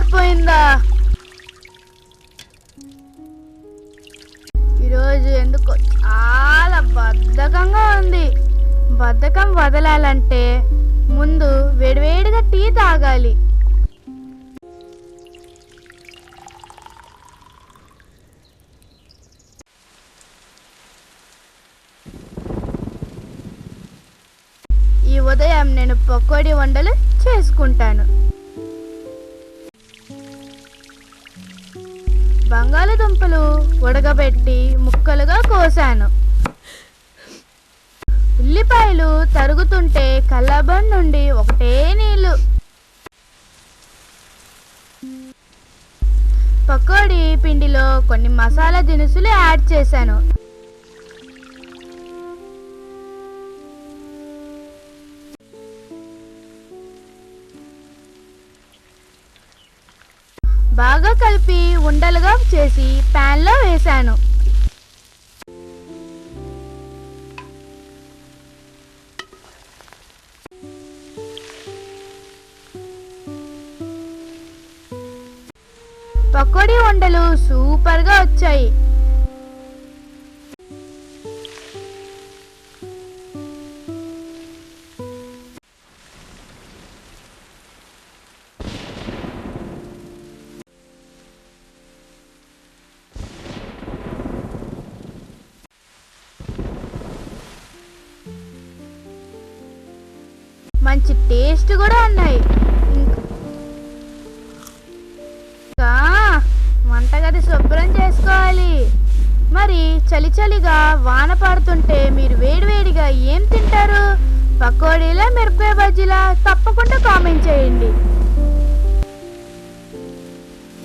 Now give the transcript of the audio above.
చల్లారిపోయిందా? ఈరోజు ఎందుకో చాలా బద్ధకంగా ఉంది. బద్ధకం వదలాలంటే ముందు వేడివేడిగా టీ తాగాలి. ఈ ఉదయం నేను పకోడీ వంటలు చేసుకుంటాను. బంగాళదుంపలు ఉడకబెట్టి ముక్కలుగా కోసాను. ఉల్లిపాయలు తరుగుతుంటే కళ్ళబం నుండి ఒకటే నీళ్లు. పకోడీ పిండిలో కొన్ని మసాలా దినుసులు యాడ్ చేశాను. బాగా కలిపి ఉండలుగా చేసి ప్యాన్లో వేశాను. పకోడీ ఉండలు సూపర్గా వచ్చాయి. మంచి టేస్ట్ కూడా ఉన్నాయి. ఇంకా వంటగది శుభ్రం చేసుకోవాలి. మరి చలి చలిగా వాన పడుతుంటే మీరు వేడివేడిగా ఏం తింటారు? పకోడీలా, మిరపకాయ బజ్జీలా? తప్పకుండా కామెంట్ చేయండి.